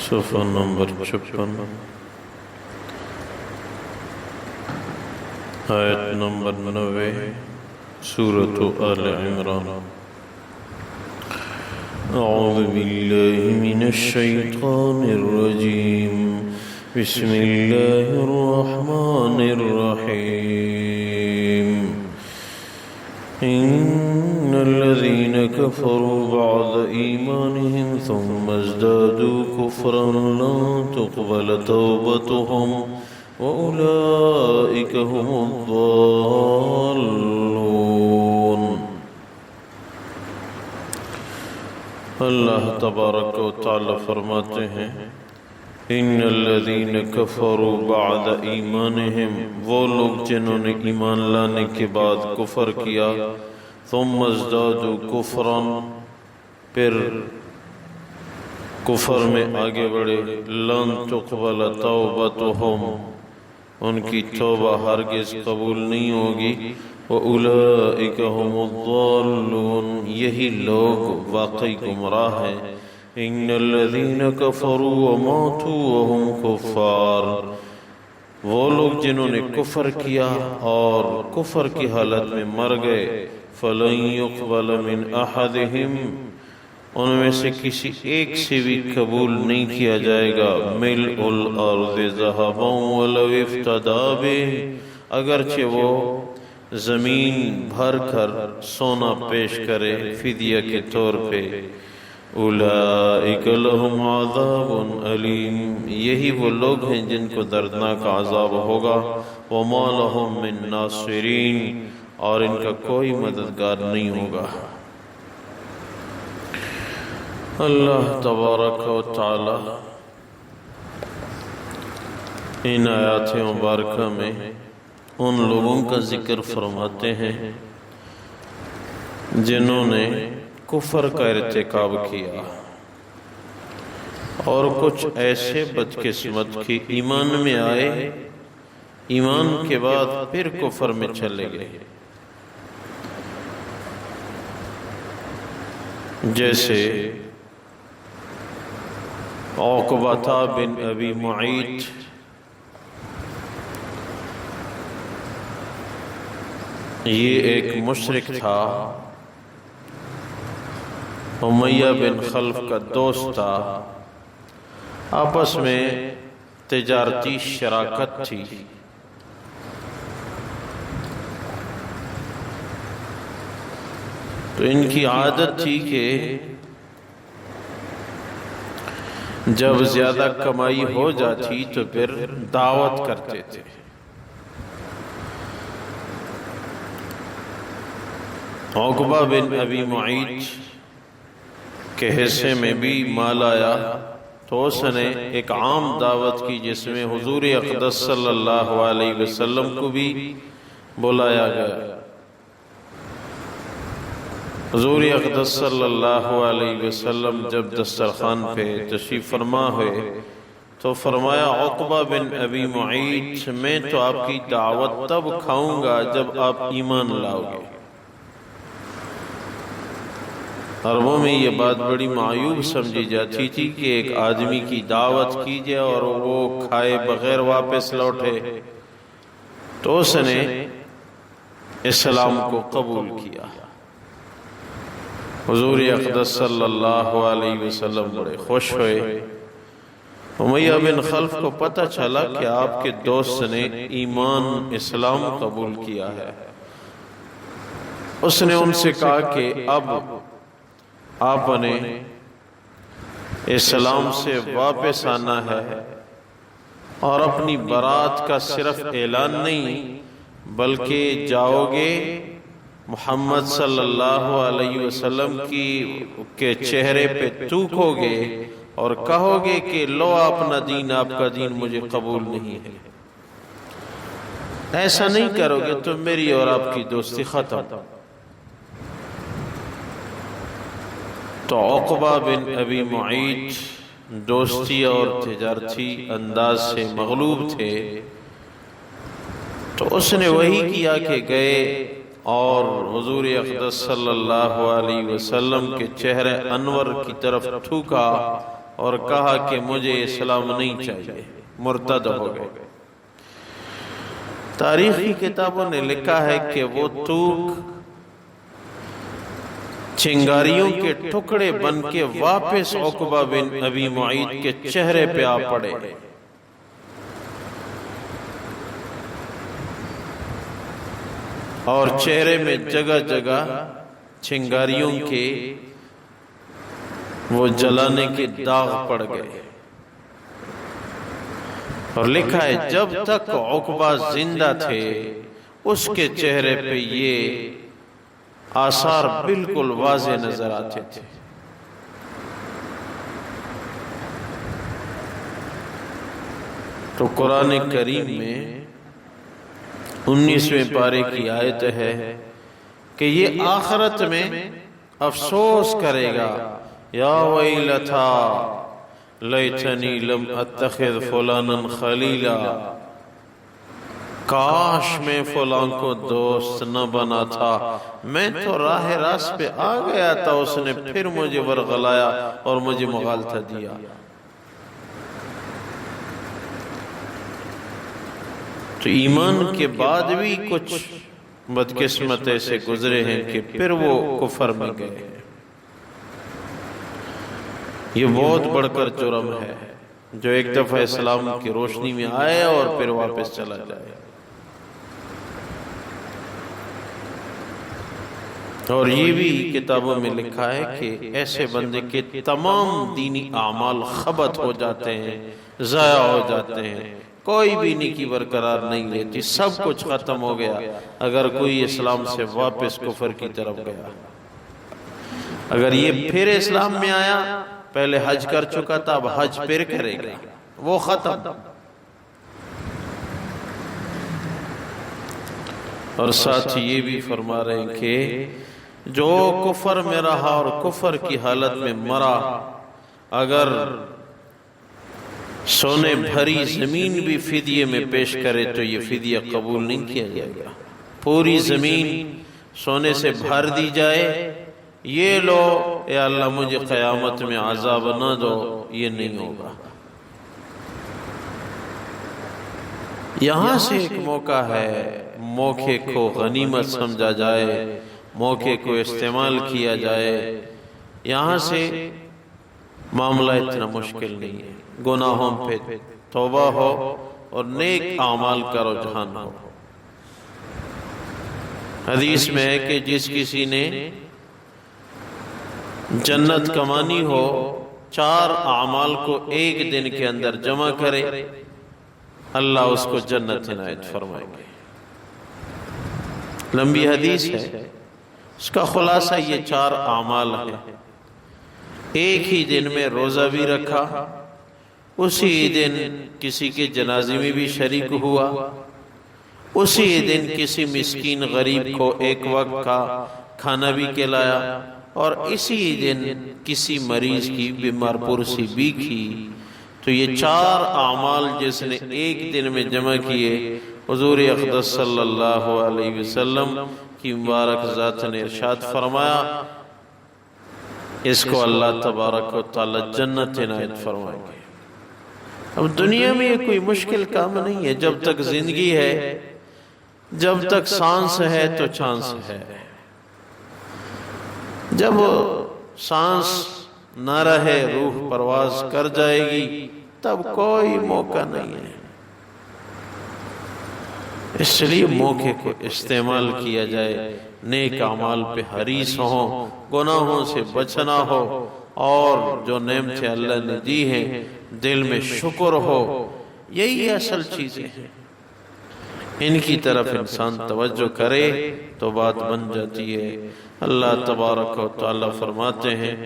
صفحہ نمبر 56 آیت نمبر 90 سورۃ آل عمران۔ اعوذ باللہ من الشیطان الرجیم، بسم اللہ الرحمن الرحیم۔ ان الذين كفروا بعد ایمانهم ثم ازدادوا كفرا لن تقبل توبتهم وأولئك هم الضالون۔ اللہ تبارک و تعالی فرماتے ہیں ان الذین کفروا بعد ایمانہم، وہ لوگ جنہوں نے ایمان لانے کے بعد کفر کیا، ثم ازدادوا کفرا، پھر کفر میں آگے بڑھے، لن تقبل توبتہم، ان کی توبہ ہرگز قبول نہیں ہوگی، وَأُولَئِكَ هُمُ الضَّالُّونَ، یہی لوگ واقعی گمراہ ہیں۔ إِنَّ الَّذِينَ كَفَرُوا وَمَاتُوا وَهُمْ كُفَّارٌ، وہ لوگ جنہوں نے کفر کیا اور کفر کی حالت میں مر گئے، فَلَن يُقْبَلَ مِنْ أَحَدِهِمْ، ان میں سے کسی ایک سے بھی قبول نہیں کیا جائے گا، مِلْءُ الْأَرْضِ ذَهَبًا وَلَوِ افْتَدَىٰ بِهِ، اگرچہ وہ زمین بھر کر سونا پیش کرے فدیہ کے طور پہ۔ اولئک لہم عذاب علیم، یہی وہ لوگ ہیں جن کو دردناک عذاب ہوگا، وما لہم من ناصرین، اور ان کا کوئی مددگار نہیں ہوگا۔ اللہ تبارک و تعالی ان آیات مبارکہ میں ان لوگوں کا ذکر فرماتے ہیں جنہوں نے کفر کا ارتکاب کیا اور کچھ ایسے بدقسمت کی ایمان میں آئے، ایمان کے بعد پھر کفر میں چلے گئے، جیسے عقبہ بن ابی معیط، یہ ایک مشرک تھا، امیہ بن خلف کا دوست تھا، آپس میں تجارتی شراکت تھی۔ تو ان کی عادت تھی کہ جب زیادہ کمائی ہو جاتی تو پھر دعوت کرتے تھے۔ عقبہ بن ابی معیط کے حصے میں بھی مال آیا تو اس نے ایک عام دعوت کی جس میں حضور اقدس صلی اللہ علیہ وسلم کو بھی بلایا گیا۔ حضور اقدس صلی اللہ علیہ وسلم جب دسترخوان پہ تشریف فرما ہوئے تو فرمایا عقبہ بن ابی معیط، میں تو آپ کی دعوت تب کھاؤں گا جب آپ ایمان لاؤ گے۔ عربوں میں یہ بات بڑی معیوب سمجھی جاتی تھی کہ ایک آدمی کی دعوت کی جائے اور وہ کھائے بغیر واپس لوٹے، تو اس نے اسلام کو قبول کیا۔ حضور اقدس صلی اللہ علیہ وسلم بڑے خوش ہوئے۔ امیہ بن خلف کو پتہ چلا کہ آپ کے دوست نے ایمان اسلام قبول کیا ہے۔ اس نے ان سے کہا کہ اب آپ نے اسلام سے واپس آنا ہے اور اپنی برات کا صرف اعلان نہیں بلکہ جاؤ گے محمد صلی اللہ علیہ وسلم کے چہرے پہ تھوکو گے اور کہو گے کہ لو اپنا دین، آپ کا دین مجھے قبول نہیں ہے۔ ایسا نہیں کرو گے تو میری اور آپ کی دوستی ختم۔ تو عقبہ بن ابی معیط دوستی اور تجارتی انداز سے مغلوب تھے، تو اس نے وہی کیا کہ گئے اور حضور اقدس صلی اللہ علیہ وسلم کے چہرے انور کی طرف تھوکا اور کہا کہ مجھے اسلام نہیں چاہیے، مرتد ہو گئے۔ تاریخی کتابوں نے لکھا ہے کہ وہ توک چنگاریوں کے ٹکڑے بن کے واپس عقبہ بن ابی معیط کے چہرے پہ آ پڑے، اور چہرے میں جگہ جگہ چنگاریوں کے وہ جلانے کے داغ پڑ گئے۔ اور لکھا ہے جب تک عقبہ زندہ تھے اس کے چہرے پہ یہ آثار بالکل واضح نظر آتے تھے۔ تو قرآن کریم میں 19ویں پارے کی آیت ہے کہ یہ آخرت میں افسوس کرے گا، یا ویلتا لیتنی لم اتخذ فلانا خلیلا، کاش میں فلان کو دوست نہ بنا تھا، میں تو راہ راست پہ آ گیا تھا، اس نے پھر مجھے ورغلایا اور مجھے مغالطہ دیا۔ تو ایمان کے بعد بھی کچھ بدقسمت ایسے گزرے ہیں کہ پھر وہ کفر میں گئے۔ یہ بہت بڑھ کر جرم ہے جو ایک دفعہ اسلام کی روشنی میں آئے اور پھر واپس چلا جائے۔ اور یہ بھی کتابوں میں لکھا ہے کہ ایسے بندے کے تمام دینی اعمال خبت ہو جاتے ہیں، ضائع ہو جاتے ہیں، کوئی بھی نیکی برقرار نہیں رہتی، سب کچھ ختم ہو گیا اگر کوئی اسلام سے واپس کفر کی طرف گیا۔ اگر یہ پھر اسلام میں آیا، پہلے حج کر چکا تھا، اب حج پھر کرے گا، وہ ختم۔ اور ساتھ یہ بھی فرما رہے ہیں کہ جو کفر میں رہا اور کفر کی حالت میں مرا، اگر سونے بھری زمین بھی فدیے میں پیش کرے تو یہ فدیہ قبول نہیں کیا جائے گا۔ پوری زمین سونے سے بھر دی جائے، یہ لو اے اللہ مجھے قیامت میں عذاب نہ دو، یہ نہیں ہوگا۔ یہاں سے ایک موقع ہے، موقع کو غنیمت سمجھا جائے، موقع کو استعمال کیا جائے۔ یہاں سے معاملہ اتنا مشکل نہیں ہے، گناہوں پہ توبہ ہو اور نیک اعمال کا رجحان ہو۔ حدیث میں ہے کہ جس کسی نے جنت کمانی ہو، 4 اعمال کو ایک دن کے اندر جمع کرے، اللہ اس کو جنت عنایت فرمائیں گے۔ لمبی حدیث ہے، اس کا خلاصہ یہ 4 اعمال ہیں۔ ایک ہی دن میں روزہ بھی رکھا، اسی دن کسی کے جنازے میں بھی شریک ہوا، اسی دن کسی مسکین غریب کو ایک وقت کا کھانا بھی کھلایا، اور اسی دن کسی مریض کی بیمار پرسی بھی کی۔ تو یہ 4 اعمال جس نے ایک دن میں جمع کیے، حضور اقدس صلی اللہ علیہ وسلم کی مبارک ذات نے ارشاد فرمایا اس کو اللہ تبارک و تعالی جنت عنایت فرمائیں گے۔ اب دنیا میں یہ کوئی مشکل کام نہیں ہے، جب تک زندگی ہے، جب تک سانس ہے تو چانس ہے۔ جب چانس نہ رہے، روح پرواز کر جائے گی، تب کوئی موقع نہیں ہے۔ اس لیے موقع کو استعمال کیا جائے، نیک اعمال پہ حریص ہوں، گناہوں سے بچنا ہو، اور جو نعمتیں اللہ نے دی ہیں دل میں شکر ہو، یہی اصل چیزیں ہیں۔ ان کی طرف انسان توجہ کرے تو بات بن جاتی ہے۔ اللہ تبارک و تعالی فرماتے ہیں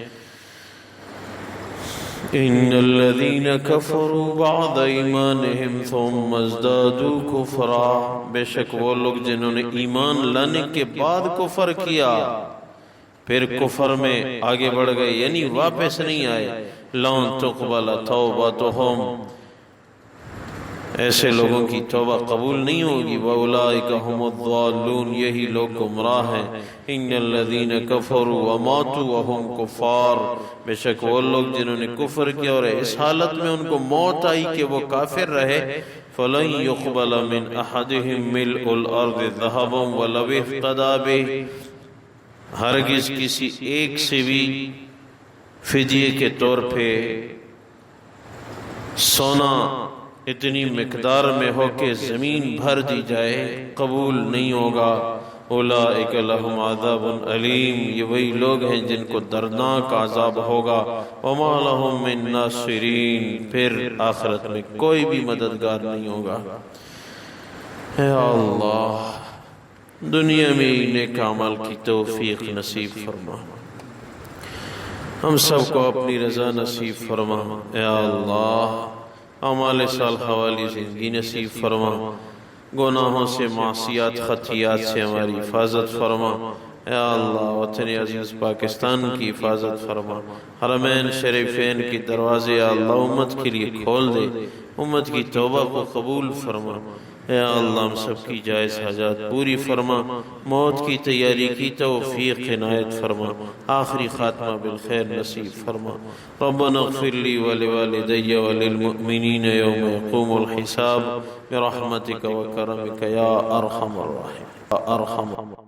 ان الذين كفروا بعد ایمانهم ثم ازدادوا كفرا، بے شک وہ لوگ جنہوں نے ایمان لانے کے بعد کفر کیا، پھر کفر میں آگے بڑھ گئے، یعنی واپس نہیں آئے، لن تقبل توبتهم، ایسے لوگوں کی توبہ قبول نہیں ہوگی۔ وَأُولَئِكَ هُمُ الضَّالُّونَ، یہی لوگ گمراہ ہیں۔ إِنَّ الَّذِينَ كَفَرُوا وَمَاتُوا وَهُمْ كُفَّارٌ، بے شک وہ لوگ جنہوں نے کفر کیا اور اس حالت میں ان کو موت آئی کہ وہ کافر رہے، فَلَن يُقْبَلَ مِنْ أَحَدِهِمْ مِلْءُ الْأَرْضِ ذَهَبًا وَلَوِ افْتَدَىٰ بِهِ، ہرگز کسی ایک سے بھی فدیے کے طور پہ سونا اتنی مقدار میں ہو کہ زمین بھر دی جائے قبول نہیں ہوگا۔ اولئک لہم عذاب علیم، یہ وہی لوگ ہیں جن کو دردناک عذاب ہوگا۔ وما لہم من ناصرین، پھر آخرت میں کوئی بھی مددگار نہیں ہوگا۔ اے اللہ دنیا میں نیک عمل کی توفیق نصیب فرما، ہم سب کو اپنی رضا نصیب فرما۔ اے اللہ اعمال صالحہ والی زندگی نصیب فرما، گناہوں سے، معصیات، خطیات سے ہماری حفاظت فرما۔ اے اللہ وطن عزیز پاکستان کی حفاظت فرما، حرمین شریفین کی دروازے یا اللہ امت کے لیے کھول دے، امت کی توبہ کو قبول فرما۔ اے اللہ ہم سب کی جائز حاجات پوری فرما، موت کی تیاری کی توفیق عنایت فرما، آخری خاتمہ بالخیر نصیب فرما۔ ربنا اغفر لی ولوالدی وللمؤمنین یوم یقوم الحساب برحمتک وکرمک یا ارحم الراحمین۔